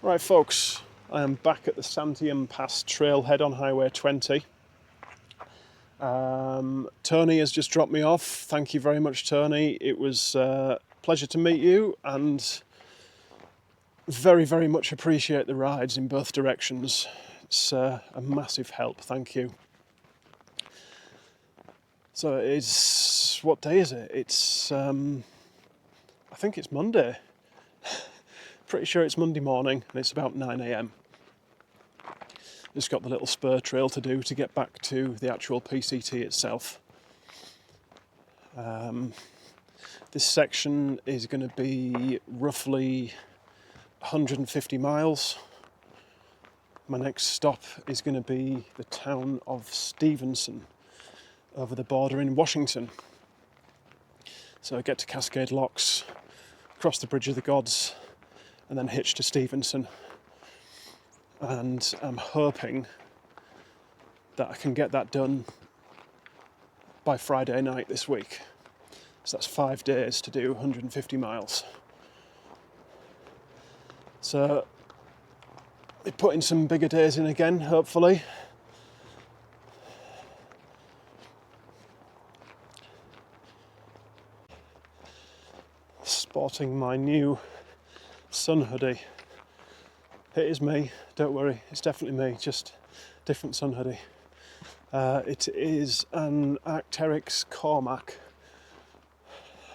Right folks, I am back at the Santiam Pass trailhead on Highway 20. Tony has just dropped me off. Thank you very much, Tony. It was a pleasure to meet you and very, very much appreciate the rides in both directions. It's a massive help, thank you. So what day is it? I think it's Monday. Pretty sure it's Monday morning and it's about 9 a.m. Just got the little spur trail to do to get back to the actual PCT itself. This section is going to be roughly 150 miles. My next stop is going to be the town of Stevenson, over the border in Washington. So I get to Cascade Locks, cross the Bridge of the Gods, and then hitch to Stevenson. And I'm hoping that I can get that done by Friday night this week. So that's 5 days to do 150 miles. So we're putting some bigger days in again, hopefully. Sporting my new sun hoodie. It is me, don't worry, it's definitely me, just different sun hoodie. It is an Arc'teryx Cormac.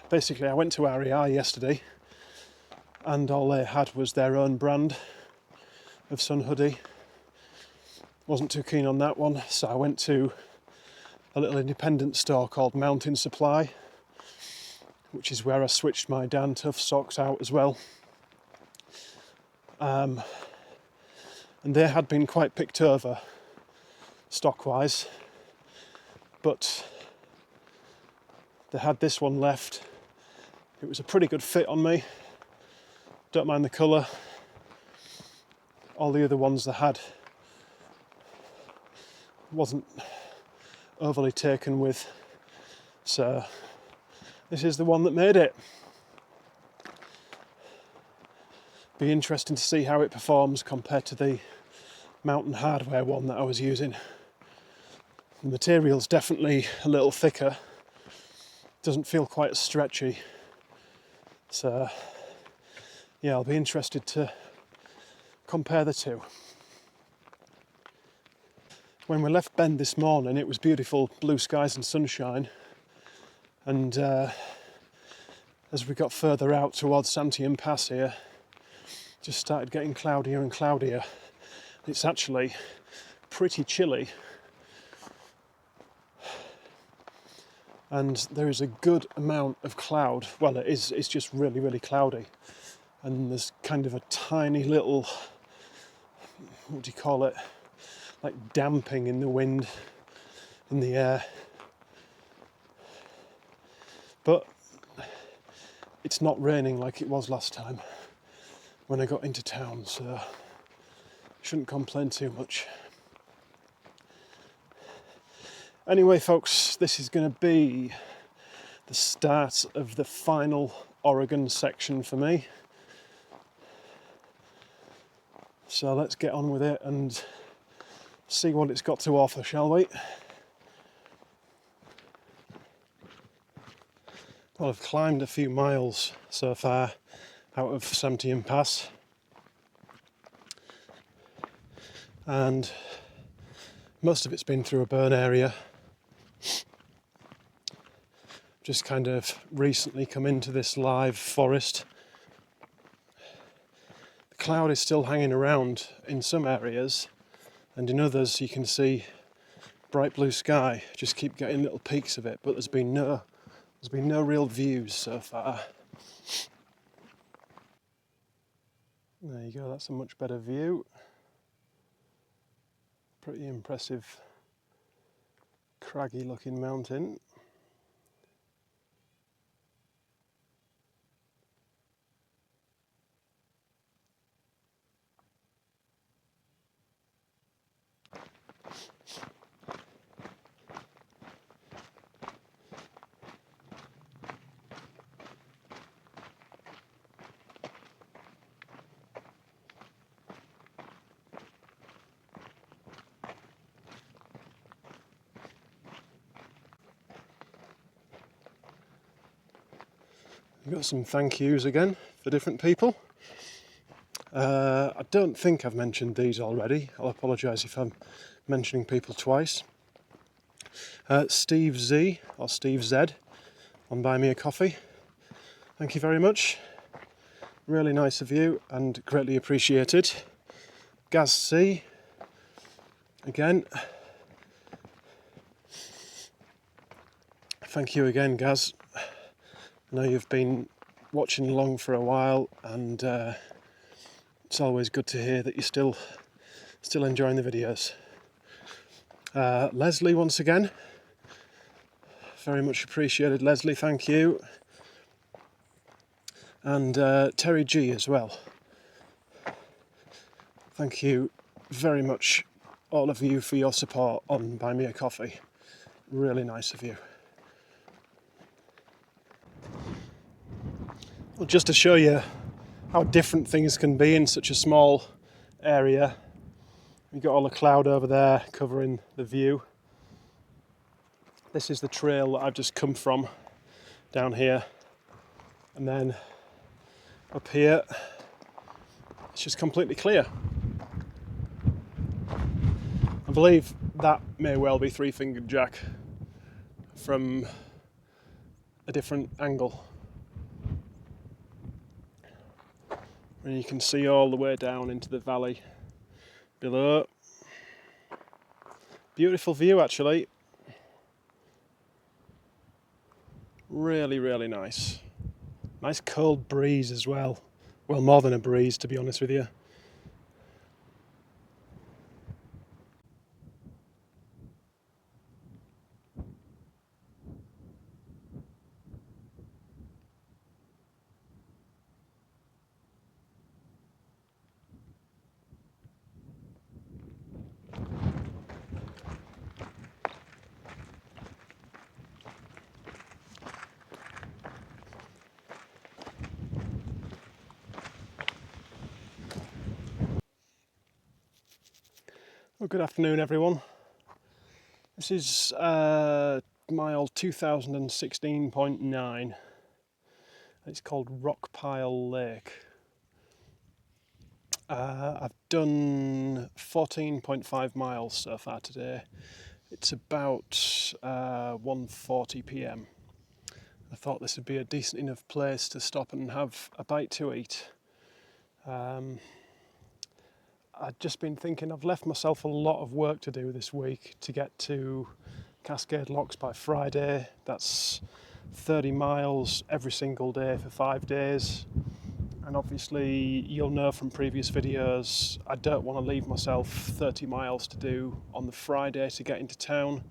Basically, I went to REI yesterday and all they had was their own brand of sun hoodie. Wasn't too keen on that one, so I went to a little independent store called Mountain Supply, which is where I switched my Dan Tough socks out as well. And they had been quite picked over stock-wise, but they had this one left. It was a pretty good fit on me. Don't mind the colour. All the other ones they had wasn't overly taken with, so this is the one that made it. Be interesting to see how it performs compared to the Mountain Hardwear one that I was using. The material's definitely a little thicker, doesn't feel quite as stretchy, so yeah, I'll be interested to compare the two. When we left Bend this morning, it was beautiful blue skies and sunshine, and as we got further out towards Santiam Pass here, just started getting cloudier and cloudier. It's actually pretty chilly, and there is a good amount of cloud. Well, it's just really, really cloudy, and there's kind of a tiny little, what do you call it, like damping in the wind, in the air. But it's not raining like it was last time when I got into town, so shouldn't complain too much. Anyway folks, this is going to be the start of the final Oregon section for me. So let's get on with it and see what it's got to offer, shall we? Well, I've climbed a few miles so far out of Santiam Pass, and most of it's been through a burn area. Just kind of recently come into this live forest. The cloud is still hanging around in some areas, and in others you can see bright blue sky. Just keep getting little peaks of it, but there's been no real views so far. There you go, that's a much better view. Pretty impressive, craggy looking mountain. We've got some thank yous again for different people. I don't think I've mentioned these already. I'll apologise if I'm mentioning people twice. Steve Z, or Steve Z, on Buy Me a Coffee. Thank you very much. Really nice of you and greatly appreciated. Gaz C, again. Thank you again, Gaz. I know you've been watching along for a while, and it's always good to hear that you're still enjoying the videos. Leslie, once again, very much appreciated. Leslie, thank you. And Terry G as well. Thank you very much, all of you, for your support on Buy Me a Coffee. Really nice of you. Well, just to show you how different things can be in such a small area, you've got all the cloud over there covering the view. This is the trail that I've just come from down here, and then up here it's just completely clear. I believe that may well be Three-Fingered Jack from a different angle. And you can see all the way down into the valley below. Beautiful view, actually. Really, really nice. Nice cold breeze as well. Well, more than a breeze, to be honest with you. Well, good afternoon, everyone. This is mile 2016.9. It's called Rockpile Lake. I've done 14.5 miles so far today. It's about 1:40 p.m. I thought this would be a decent enough place to stop and have a bite to eat. I'd just been thinking I've left myself a lot of work to do this week to get to Cascade Locks by Friday. That's 30 miles every single day for 5 days. And obviously you'll know from previous videos, I don't want to leave myself 30 miles to do on the Friday to get into town.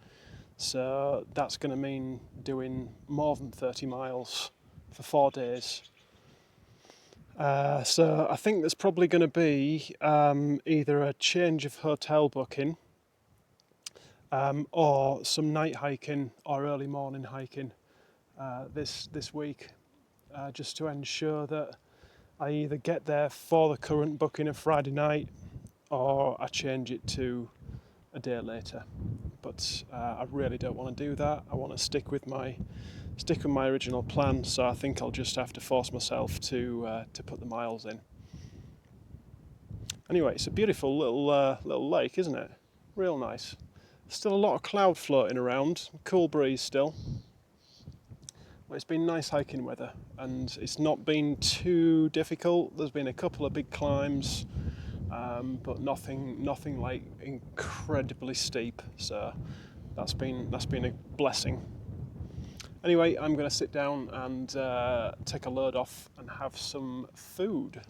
So that's going to mean doing more than 30 miles for 4 days. So I think there's probably going to be either a change of hotel booking or some night hiking or early morning hiking this week, just to ensure that I either get there for the current booking of Friday night or I change it to a day later. But I really don't want to do that. I want to stick with my original plan, so I think I'll just have to force myself to put the miles in. Anyway, it's a beautiful little lake, isn't it? Real nice. Still a lot of cloud floating around, cool breeze still. But it's been nice hiking weather, and it's not been too difficult. There's been a couple of big climbs, but nothing like incredibly steep. So that's been a blessing. Anyway, I'm going to sit down and take a load off and have some food.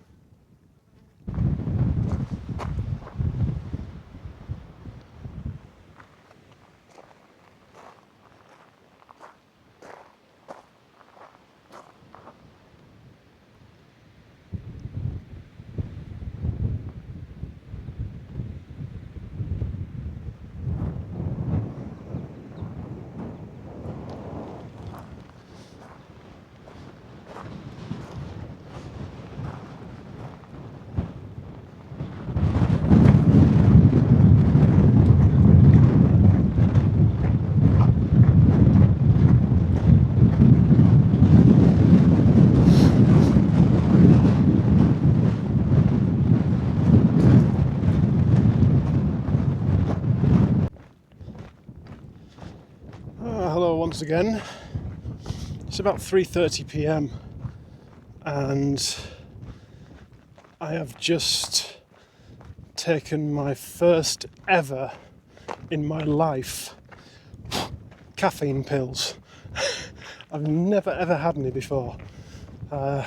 once again. It's about 3:30 p.m. and I have just taken my first ever in my life caffeine pills. I've never ever had any before. The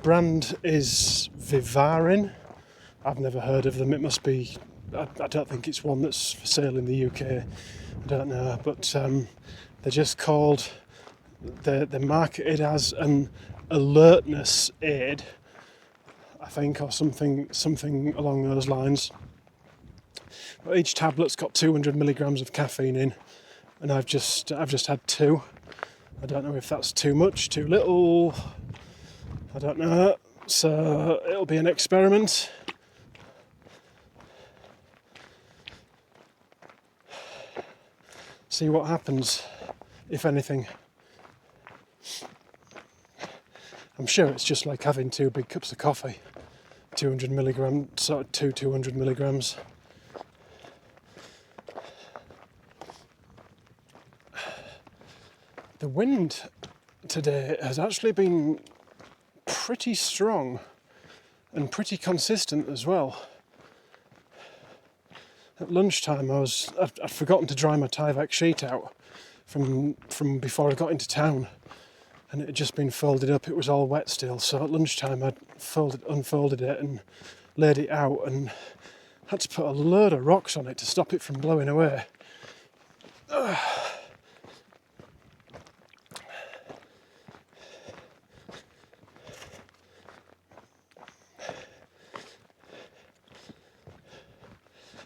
brand is Vivarin. I've never heard of them. It must be, I don't think it's one that's for sale in the UK. I don't know, but they're just called, they're marketed as an alertness aid, I think, or something along those lines. But each tablet's got 200 milligrams of caffeine in, and I've just had 2. I don't know if that's too much, too little. I don't know. So it'll be an experiment. See what happens, if anything. I'm sure it's just like having 2 big cups of coffee. 200 milligrams, sort of 200 milligrams. The wind today has actually been pretty strong and pretty consistent as well. At lunchtime I'd forgotten to dry my Tyvek sheet out from before I got into town, and it had just been folded up. It was all wet still, so at lunchtime I'd unfolded it and laid it out and had to put a load of rocks on it to stop it from blowing away.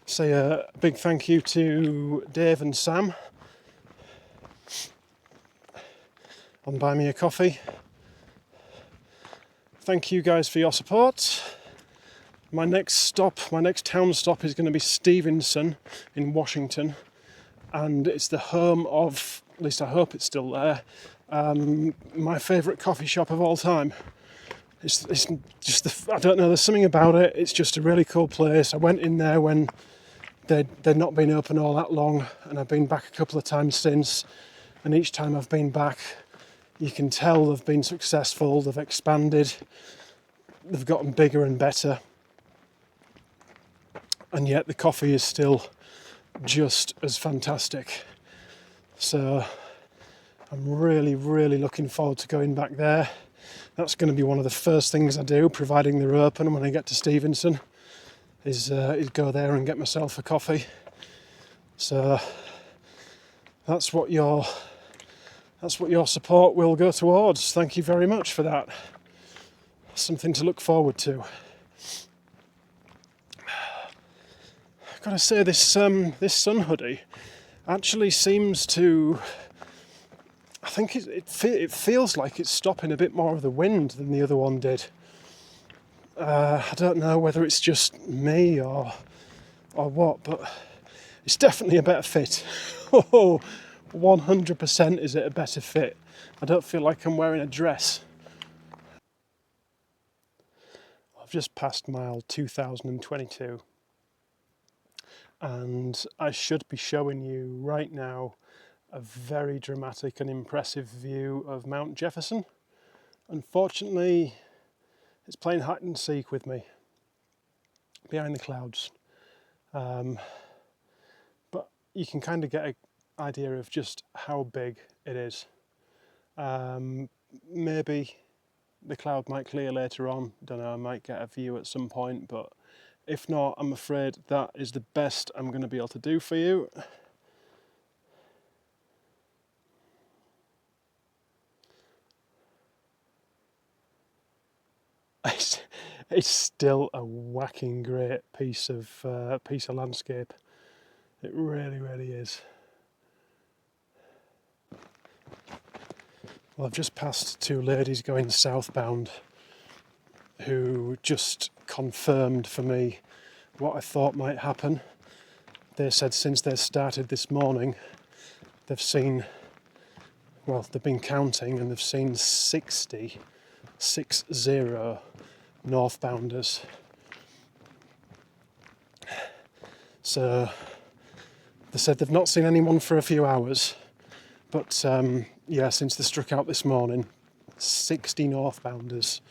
Say a big thank you to Dave and Sam on Buy Me a Coffee. Thank you guys for your support. My next town stop is going to be Stevenson in Washington, and it's the home of, at least I hope it's still there, my favourite coffee shop of all time. It's just, I don't know, there's something about it. It's just a really cool place. I went in there when they'd not been open all that long, and I've been back a couple of times since, and each time I've been back you can tell they've been successful, they've expanded, they've gotten bigger and better, and yet the coffee is still just as fantastic. So I'm really looking forward to going back there. That's going to be one of the first things I do, providing they're open when I get to Stevenson, is go there and get myself a coffee. So that's what your support will go towards. Thank you very much for that. Something to look forward to. I've got to say, this sun hoodie actually seems to, I think it feels like it's stopping a bit more of the wind than the other one did. I don't know whether it's just me or what, but it's definitely a better fit. 100% is it a better fit. I don't feel like I'm wearing a dress. I've just passed mile 2022, and I should be showing you right now a very dramatic and impressive view of Mount Jefferson. Unfortunately, it's playing hide and seek with me behind the clouds, but you can kind of get an idea of just how big it is. Maybe the cloud might clear later on, don't know, I might get a view at some point, but if not, I'm afraid that is the best I'm going to be able to do for you. It's still a whacking great piece of landscape. It really is. Well, I've just passed 2 ladies going southbound who just confirmed for me what I thought might happen. They said since they started this morning, they've been counting and they've seen 60 northbounders. So They said they've not seen anyone for a few hours, but yeah, since they struck out this morning, 60 northbounders.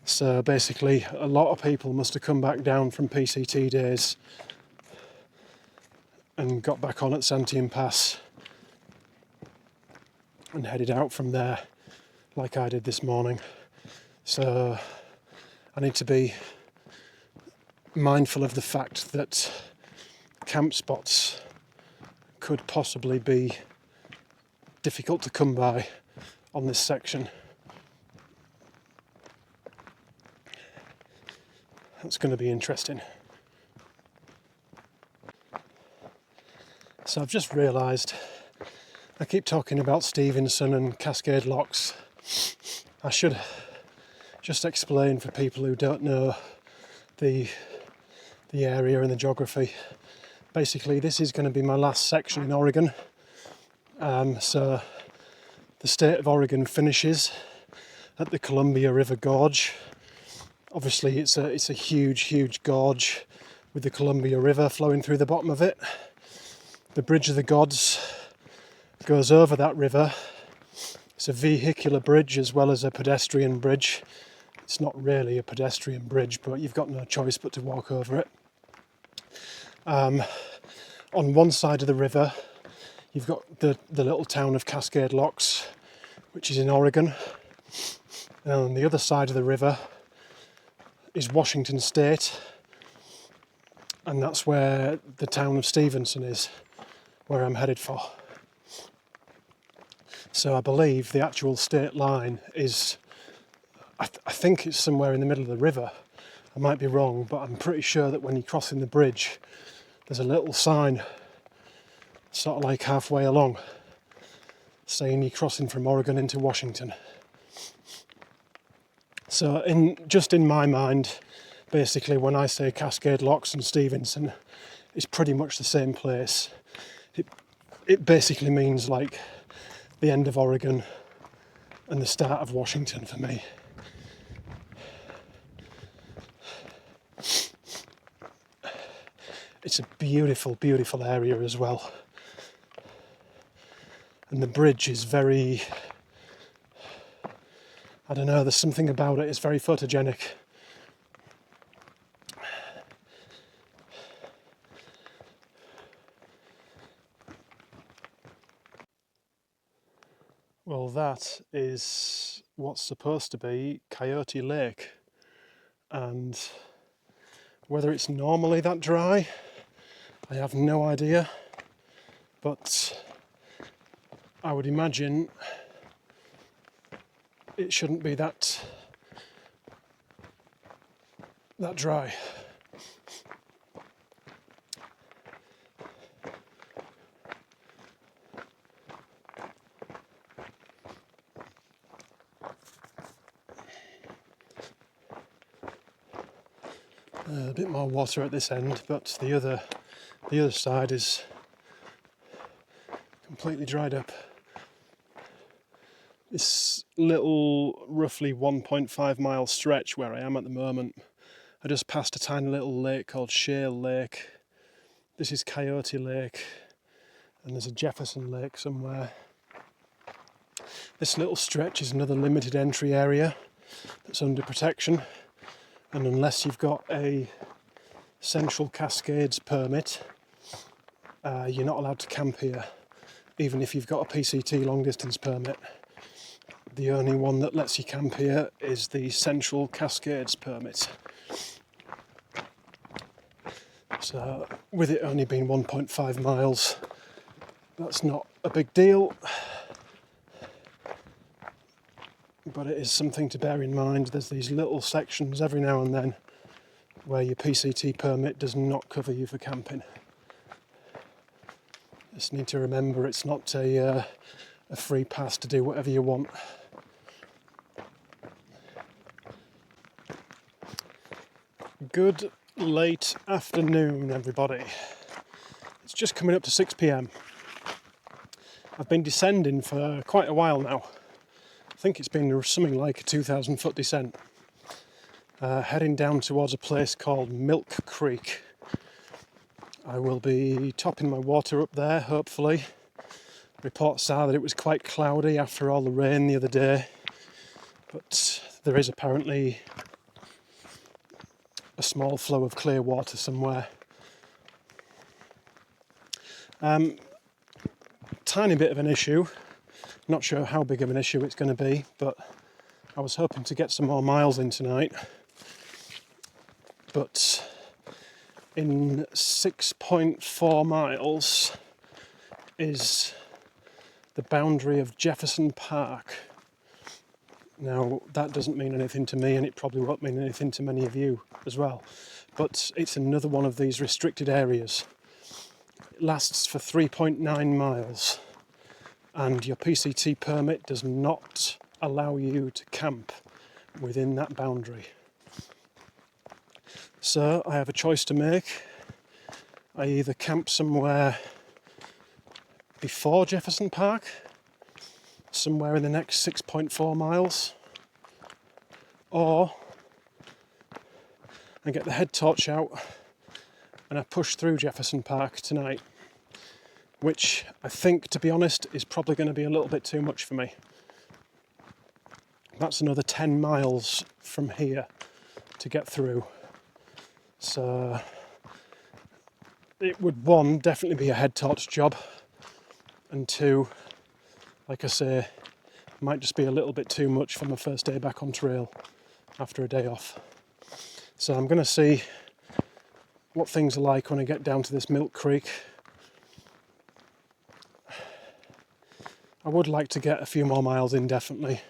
So basically, a lot of people must have come back down from PCT days and got back on at Santiam Pass and headed out from there, like I did this morning. So I need to be mindful of the fact that camp spots could possibly be difficult to come by on this section. That's going to be interesting. So I've just realised I keep talking about Stevenson and Cascade Locks. I should just explain for people who don't know the area and the geography. Basically, this is going to be my last section in Oregon. So the state of Oregon finishes at the Columbia River Gorge. Obviously, it's a huge gorge with the Columbia River flowing through the bottom of it. The Bridge of the Gods goes over that river. It's a vehicular bridge as well as a pedestrian bridge. It's not really a pedestrian bridge, but you've got no choice but to walk over it. On one side of the river, you've got the little town of Cascade Locks, which is in Oregon. And on the other side of the river is Washington State, and that's where the town of Stevenson is, where I'm headed for. So I believe the actual state line is, I think it's somewhere in the middle of the river. I might be wrong, but I'm pretty sure that when you're crossing the bridge, there's a little sign sort of like halfway along saying you're crossing from Oregon into Washington. So in my mind, basically when I say Cascade Locks and Stevenson, it's pretty much the same place. It basically means like the end of Oregon and the start of Washington for me. It's a beautiful area as well. And the bridge is very, I don't know, there's something about it, it's very photogenic. Well, that is what's supposed to be Coyote Lake, and whether it's normally that dry, I have no idea, but I would imagine it shouldn't be that dry. A bit more water at this end, but the other side is completely dried up. This little, roughly 1.5 mile stretch where I am at the moment, I just passed a tiny little lake called Shale Lake. This is Coyote Lake, and there's a Jefferson Lake somewhere. This little stretch is another limited entry area that's under protection, and unless you've got a Central Cascades permit, you're not allowed to camp here, even if you've got a PCT long distance permit. The only one that lets you camp here is the Central Cascades permit. So with it only being 1.5 miles, that's not a big deal, but it is something to bear in mind. There's these little sections every now and then where your PCT permit does not cover you for camping. Just need to remember it's not a free pass to do whatever you want. Good late afternoon, everybody. It's just coming up to 6 p.m. I've been descending for quite a while now. I think it's been something like a 2,000 foot descent. Heading down towards a place called Milk Creek. I will be topping my water up there, hopefully. Reports are that it was quite cloudy after all the rain the other day, but there is apparently a small flow of clear water somewhere. Tiny bit of an issue, not sure how big of an issue it's going to be, but I was hoping to get some more miles in tonight. But in 6.4 miles is the boundary of Jefferson Park. Now, that doesn't mean anything to me, and it probably won't mean anything to many of you as well. But it's another one of these restricted areas. It lasts for 3.9 miles, and your PCT permit does not allow you to camp within that boundary. So I have a choice to make. I either camp somewhere before Jefferson Park, somewhere in the next 6.4 miles, or I get the head torch out and I push through Jefferson Park tonight, which I think, to be honest, is probably going to be a little bit too much for me. That's another 10 miles from here to get through. So it would, one, definitely be a head torch job, and two, like I say, might just be a little bit too much for my first day back on trail after a day off. So I'm going to see what things are like when I get down to this Milk Creek. I would like to get a few more miles in, definitely.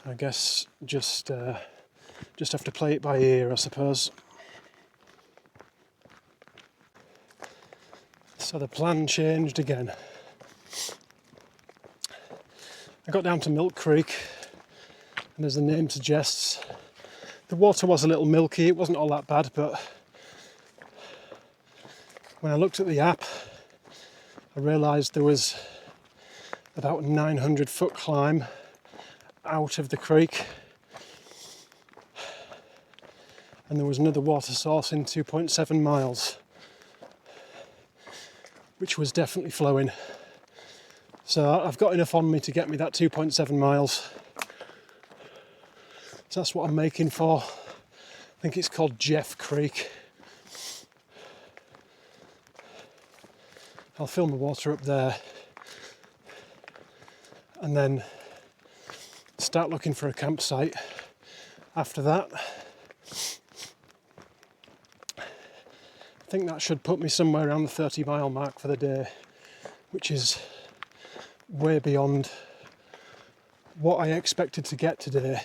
I guess just have to play it by ear, I suppose. So the plan changed again. I got down to Milk Creek, and as the name suggests, the water was a little milky. It wasn't all that bad, but when I looked at the app, I realised there was about a 900-foot climb out of the creek, and there was another water source in 2.7 miles, which was definitely flowing. So I've got enough on me to get me that 2.7 miles. So that's what I'm making for. I think it's called Jeff Creek. I'll fill my water up there and then start looking for a campsite after that. I think that should put me somewhere around the 30-mile mark for the day, which is way beyond what I expected to get today.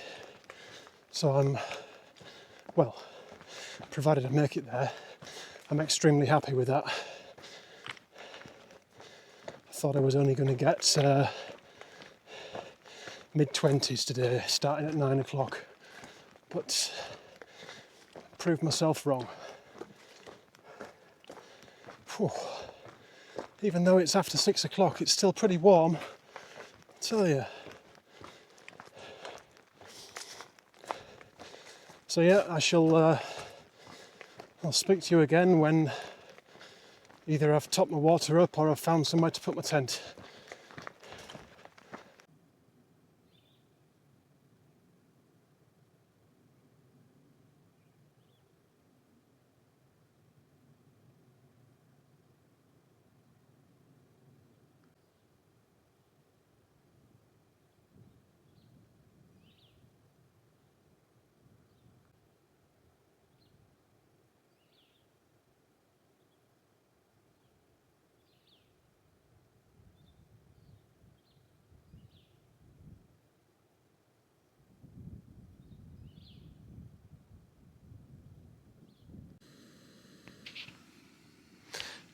So I'm, well, provided I make it there, I'm extremely happy with that. I thought I was only going to get mid-20s today, starting at 9 o'clock, but proved myself wrong. Whew. Even though it's after 6 o'clock, it's still pretty warm, I tell you. So yeah, I'll speak to you again when either I've topped my water up or I've found somewhere to put my tent.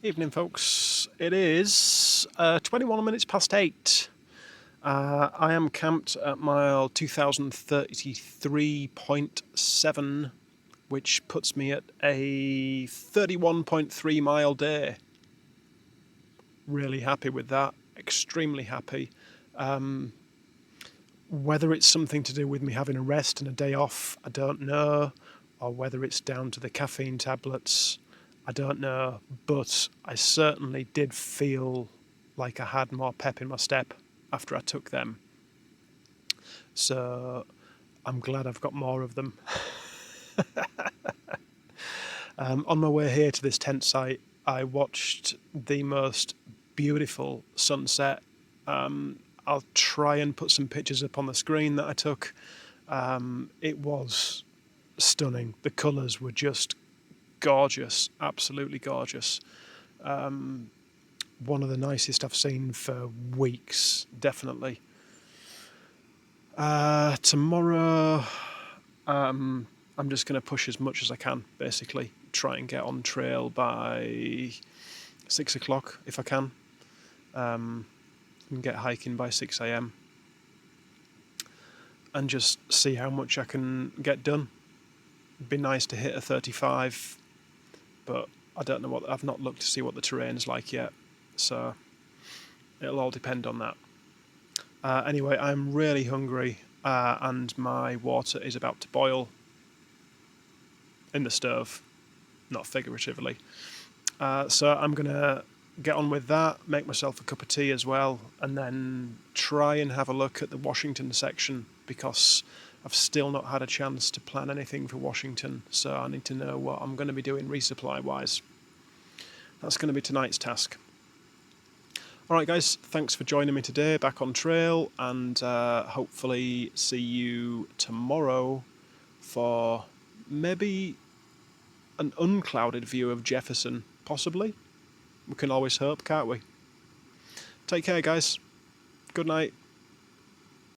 Evening, folks. It is 21 minutes past 8. I am camped at mile 2033.7, which puts me at a 31.3 mile day. Really happy with that. Extremely happy. Whether it's something to do with me having a rest and a day off, I don't know, or whether it's down to the caffeine tablets, I don't know, but I certainly did feel like I had more pep in my step after I took them. So I'm glad I've got more of them. On my way here to this tent site, I watched the most beautiful sunset. I'll try and put some pictures up on the screen that I took. It was stunning. The colours were just gorgeous, absolutely gorgeous. One of the nicest I've seen for weeks, definitely. Tomorrow, I'm just going to push as much as I can, basically. Try and get on trail by 6 o'clock if I can. And get hiking by 6 a.m. and just see how much I can get done. It'd be nice to hit a 35, but I don't know I've not looked to see what the terrain's like yet, so it'll all depend on that. Anyway, I'm really hungry, and my water is about to boil in the stove, not figuratively. So I'm going to get on with that, make myself a cup of tea as well, and then try and have a look at the Washington section, because I've still not had a chance to plan anything for Washington, so I need to know what I'm going to be doing resupply-wise. That's going to be tonight's task. Alright guys, thanks for joining me today back on trail, and hopefully see you tomorrow for maybe an unclouded view of Jefferson, possibly. We can always hope, can't we? Take care guys. Good night.